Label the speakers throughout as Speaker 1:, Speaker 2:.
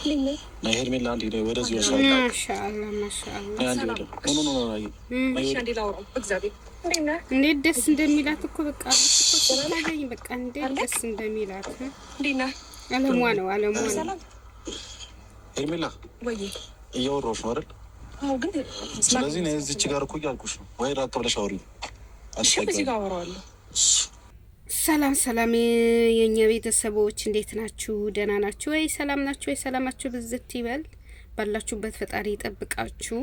Speaker 1: ና ሄርሜላ አንዴ ነው ወደዚህ ወሰደ።
Speaker 2: ማሻአላ እንዴት ደስ እንደሚላት እኮ በቃ ታገኝ በቃ እንዴት ደስ እንደሚላት አለሟ ነው አለሟ ነው።
Speaker 1: ሄርሜላ ወይ እያወራሁሽ ነው አይደል? አዎ ግን ስለዚህ ነው እዚች ጋር እኮ እያልኩሽ ነው። ወይ ራቅ ብለሽ አውሪ። እሺ እዚህ ጋር አወራዋለሁ።
Speaker 2: ሰላም ሰላም የኛ ቤተሰቦች እንዴት ናችሁ? ደህና ናችሁ ወይ? ሰላም ናችሁ ወይ? ሰላማችሁ ብዝት ይበል ባላችሁበት ፈጣሪ ይጠብቃችሁ።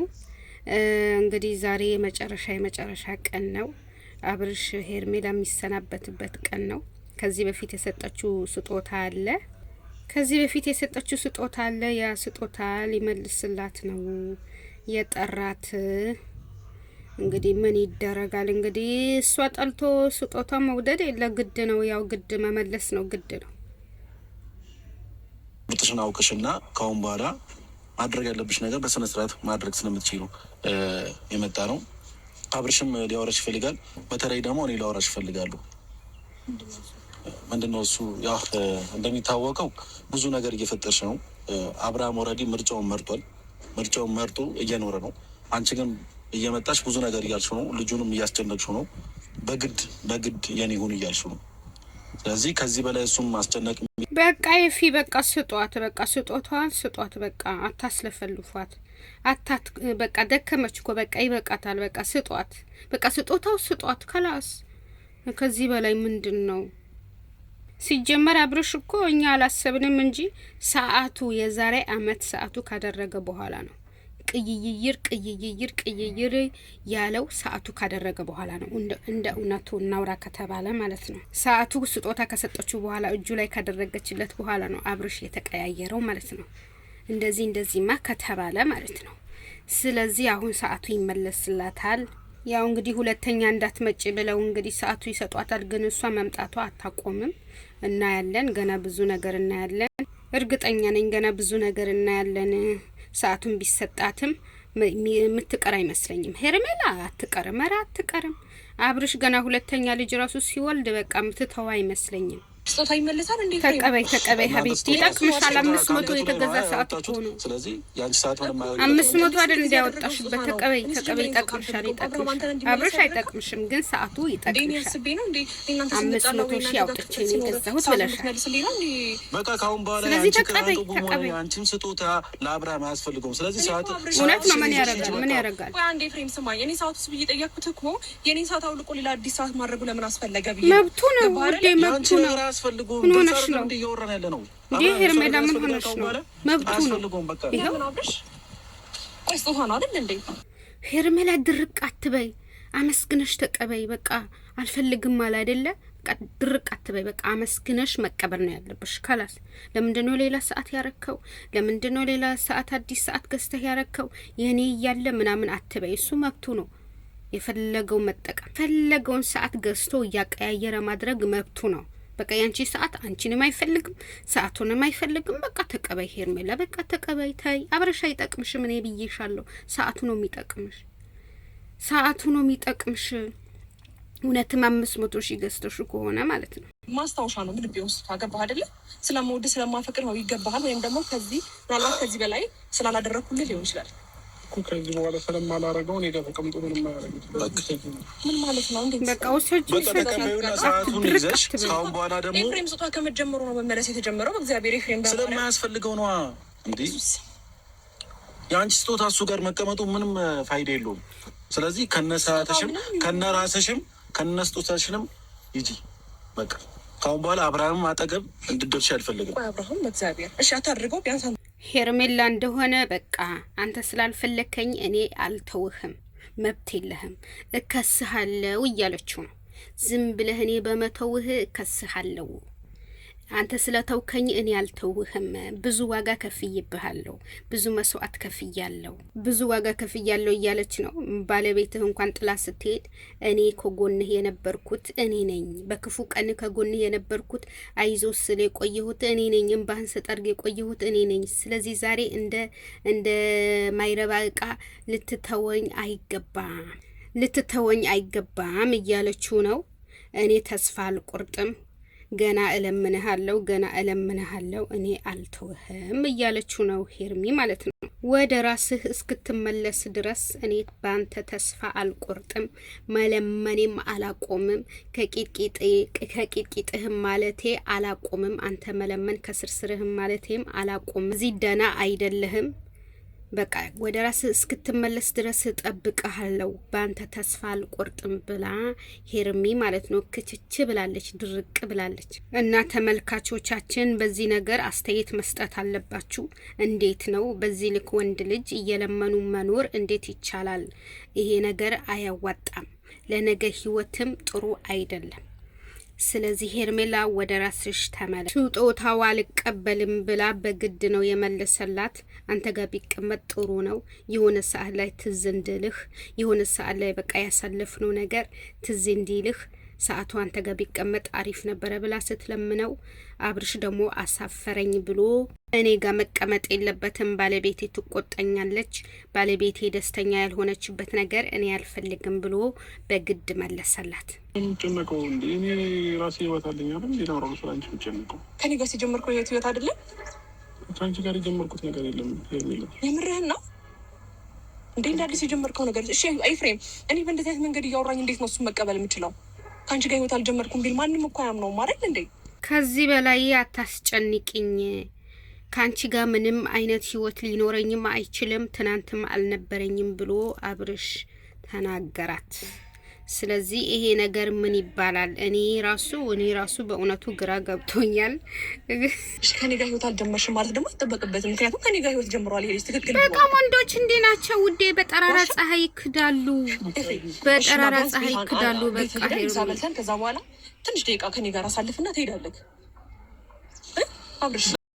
Speaker 2: እንግዲህ ዛሬ የመጨረሻ ቀን ነው። አብርሽ ሄርሜላ የሚሰናበትበት ቀን ነው። ከዚህ በፊት የሰጠችው ስጦታ አለ። ያ ስጦታ ሊመልስላት ነው የጠራት። እንግዲህ ምን ይደረጋል? እንግዲህ እሷ ጠልቶ ስጦታ መውደድ የለ ግድ ነው። ያው ግድ መመለስ ነው፣ ግድ ነው።
Speaker 1: ብጥሽን አውቅሽና ካሁን በኋላ ማድረግ ያለብሽ ነገር በስነ ስርዓት ማድረግ ስለምትችሉ የመጣ ነው። አብርሽም ሊያወራሽ ይፈልጋል። በተለይ ደግሞ እኔ ላወራሽ ይፈልጋለሁ። ምንድነው እሱ? ያው እንደሚታወቀው ብዙ ነገር እየፈጠርሽ ነው። አብርሃም ኦልሬዲ ምርጫውን መርጦ እየኖረ ነው። አንቺ ግን እየመጣሽ ብዙ ነገር እያልሽው ነው። ልጁንም እያስጨነቅሽው ነው። በግድ የኔ ሁን እያልሽው ነው። ስለዚህ ከዚህ በላይ እሱም ማስጨነቅ
Speaker 2: በቃ የፊ በቃ ስጧት፣ በቃ ስጦታዋን ስጧት፣ በቃ አታስለፈልፏት፣ በቃ ደከመች እኮ በቃ ይበቃታል፣ በቃ ስጧት፣ በቃ ስጦታው ስጧት። ከላስ ከዚህ በላይ ምንድን ነው? ሲጀመር አብርሽ እኮ እኛ አላሰብንም እንጂ ሰዓቱ የዛሬ አመት ሰዓቱ ካደረገ በኋላ ነው ቅይይር ያለው ሰዓቱ ካደረገ በኋላ ነው። እንደ እውነቱ እናውራ ከተባለ ማለት ነው። ሰዓቱ ስጦታ ከሰጠችው በኋላ እጁ ላይ ካደረገችለት በኋላ ነው አብርሽ የተቀያየረው ማለት ነው። እንደዚህማ ከተባለ ማለት ነው። ስለዚህ አሁን ሰዓቱ ይመለስላታል። ያው እንግዲህ ሁለተኛ እንዳትመጪ ብለው እንግዲህ ሰዓቱ ይሰጧታል። ግን እሷ መምጣቷ አታቆምም። እናያለን፣ ገና ብዙ ነገር እናያለን። እርግጠኛ ነኝ ገና ብዙ ነገር እናያለን። ሰዓቱን ቢሰጣትም የምትቀር አይመስለኝም። ሄርሜላ አትቀርም፣ ኧረ አትቀርም። አብርሽ ገና ሁለተኛ ልጅ ራሱ ሲወልድ በቃ ምትተዋ አይመስለኝም።
Speaker 3: ስጦታ ይመለሳል እንዴ?
Speaker 2: ተቀበይ ሀቢብቲ ይጠቅምሻል። 500 የተገዛ ሰዓት እኮ ነው።
Speaker 1: ስለዚህ ያንቺ ሰዓት ምንም
Speaker 2: 500 አይደል እንዲያወጣሽበት። ተቀበይ ይጠቅምሻል። አብርሽ አይጠቅምሽም፣ ግን ሰዓቱ ይጠቅምሻል። 500 ሺህ አውጥቼ ነው የገዛሁት ብለሻል።
Speaker 1: በቃ ካሁን በኋላ
Speaker 2: ስለዚህ ተቀበይ።
Speaker 1: አንቺም ስጦታ ለአብርሃም አያስፈልገውም። ስለዚህ ሰዓት
Speaker 2: እውነት ነው። ምን ያደርጋል?
Speaker 3: ቆይ አንዴ ፍሬም ስማኝ። እኔ ሰዓት ውስጥ ብዬ ጠየቅኩት እኮ የኔን ሰዓት አውልቆ ሌላ አዲስ ሰዓት ማድረጉ ለምን አስፈለገ ብዬ።
Speaker 2: መብቱ ነው ውዴ፣ መብቱ ነው። ምን ሆነሽ ነው? ይሄ ሄርሜላ ምን ሆነሽ ነው? መብቱ ነው። ይሄው
Speaker 3: ቆይ ስጦታ ነው አይደል እንዴ?
Speaker 2: ሄርሜላ ድርቅ አትበይ፣ አመስግነሽ ተቀበይ። በቃ አልፈልግም አለ አይደለ? በቃ ድርቅ አትበይ። በቃ አመስግነሽ መቀበል ነው ያለብሽ። ካላስ ለምንድነው ሌላ ሰዓት ያረከው? ለምንድነው ሌላ ሰዓት አዲስ ሰዓት ገዝተህ ያረከው? የኔ እያለ ምናምን አትበይ። እሱ መብቱ ነው። የፈለገው መጠቀም ፈለገውን ሰዓት ገዝቶ እያቀያየረ ማድረግ መብቱ ነው። በቃ ያንቺ ሰዓት አንቺንም አይፈልግም፣ ሰዓቱንም አይፈልግም። በቃ ተቀበይ ሄርሜላ፣ በቃ ተቀበይ። ታይ አብረሽ አይጠቅምሽም። እኔ ብዬሻለሁ፣ ሰዓቱ ነው የሚጠቅምሽ። እውነትም 500 ሺህ ገዝተሽ ከሆነ ማለት ነው።
Speaker 3: ማስታወሻ ነው ልቤ ውስጥ ካገባህ አይደለ? ስለምወድ ስለማፈቅር ነው ይገባሃል። ወይም ደግሞ ምናልባት ከዚህ በላይ ስላላደረኩልህ ሊሆን ይችላል።
Speaker 4: ከዚህ በኋላ ስለማላረገው እኔ ጋር ተቀምጦ ምንም አያረግም።
Speaker 3: ምን ማለት ነው? እንዴ
Speaker 2: በቃ ወሰጂ
Speaker 1: ሰዓቱን ይዘሽ ካሁን በኋላ ደግሞ
Speaker 3: ኤፍሬም ስጦታ ከመጀመሩ ነው መመለስ የተጀመረው። በእግዚአብሔር ኤፍሬም
Speaker 1: ስለማያስፈልገው ነው እንዴ? የአንቺ ስጦታ እሱ ጋር መቀመጡ ምንም ፋይዳ የለውም። ስለዚህ ከነሰዓትሽም ከነራስሽም ከነስጦታሽንም ይጂ በቃ ካሁን በኋላ አብርሃም አጠገብ እንድትደርሺ አልፈልግም።
Speaker 3: አብርሃም በእግዚአብሔር እሺ አታድርገው ቢያንስ
Speaker 2: ሄርሜላ እንደሆነ በቃ አንተ ስላልፈለከኝ እኔ አልተውህም፣ መብት የለህም፣ እከስሃለሁ እያለችው ነው። ዝም ብለህ እኔ በመተውህ እከስሃለሁ። አንተ ስለተውከኝ እኔ አልተውህም። ብዙ ዋጋ ከፍይብሃለሁ፣ ብዙ መስዋዕት ከፍያለሁ እያለች ነው። ባለቤትህ እንኳን ጥላ ስትሄድ እኔ ከጎንህ የነበርኩት እኔ ነኝ። በክፉ ቀን ከጎንህ የነበርኩት አይዞ ስለ የቆየሁት እኔ ነኝ። እንባህን ስጠርግ የቆየሁት እኔ ነኝ። ስለዚህ ዛሬ እንደ ማይረባ ዕቃ ልትተወኝ አይገባም እያለችው ነው። እኔ ተስፋ አልቆርጥም። ገና እለምንሃለው እኔ አልተውህም እያለችው ነው ሄርሚ ማለት ነው። ወደ ራስህ እስክትመለስ ድረስ እኔ ባንተ ተስፋ አልቆርጥም፣ መለመኔም አላቆምም፣ ከቂጥቂጥህም ማለቴ አላቆምም፣ አንተ መለመን ከስርስርህም ማለቴም አላቆምም። እዚህ ደና አይደለህም፣ በቃ ወደ ራስህ እስክትመለስ ድረስ እጠብቅሃለሁ፣ ባንተ ተስፋ አልቆርጥም ብላ ሄርሚ ማለት ነው ክችች ብላለች፣ ድርቅ ብላለች። እና ተመልካቾቻችን በዚህ ነገር አስተያየት መስጠት አለባችሁ። እንዴት ነው በዚህ ልክ ወንድ ልጅ እየለመኑ መኖር እንዴት ይቻላል? ይሄ ነገር አያዋጣም፣ ለነገ ህይወትም ጥሩ አይደለም። ስለዚህ ሄርሜላ ወደ ራስሽ ተመለሽ። ስጦታው አልቀበልም ብላ በግድ ነው የመለሰላት። አንተ ጋር ቢቀመጥ ጥሩ ነው፣ የሆነ ሰዓት ላይ ትዝ እንድልህ፣ የሆነ ሰዓት ላይ በቃ ያሳለፍነው ነገር ትዝ እንዲልህ ሰዓቱ አንተ ጋር ቢቀመጥ አሪፍ ነበረ ብላ ስትለምነው፣ አብርሽ ደግሞ አሳፈረኝ ብሎ እኔ ጋር መቀመጥ የለበትም፣ ባለቤቴ ትቆጣኛለች፣ ባለቤቴ ደስተኛ ያልሆነችበት ነገር እኔ አልፈልግም ብሎ በግድ መለሰላት።
Speaker 4: ጨነቀው እንዴ? እኔ ራሴ ህይወት አለኝ አይደል? እንዴ ነው ራሱ አንቺ ጨነቀው።
Speaker 3: ከኔ ጋር ሲጀመርከው ህይወት አይደለም።
Speaker 4: አንቺ ጋር የጀመርኩት ነገር የለም።
Speaker 3: የምርህን ነው እንዴ? እንዳዲስ የጀመርከው ነገር? እሺ ኤፍሬም፣ እኔ በእንደዚህ አይነት መንገድ እያወራኝ እንዴት ነው እሱን መቀበል የምችለው? ከአንቺ ጋር ህይወት አልጀመርኩም ቢል ማንም እኮ አያምነውም አይደል እንዴ?
Speaker 2: ከዚህ በላይ አታስጨንቅኝ። ከአንቺ ጋር ምንም አይነት ህይወት ሊኖረኝም አይችልም፣ ትናንትም አልነበረኝም ብሎ አብርሽ ተናገራት። ስለዚህ ይሄ ነገር ምን ይባላል? እኔ ራሱ በእውነቱ ግራ ገብቶኛል።
Speaker 3: እሺ ከኔ ጋር ህይወት አልጀመርሽም ማለት ደግሞ አይጠበቅበትም። ምክንያቱም ከኔ ጋር ህይወት ጀምሯል። ይሄ ትክክል ነው።
Speaker 2: በቃ ወንዶች እንዴ ናቸው ውዴ፣ በጠራራ ፀሐይ ይክዳሉ፣ በጠራራ ፀሐይ ይክዳሉ። በቃ
Speaker 3: ከዛ በኋላ ትንሽ ደቂቃ ከኔ ጋር አሳልፍና ትሄዳለህ አብርሽ።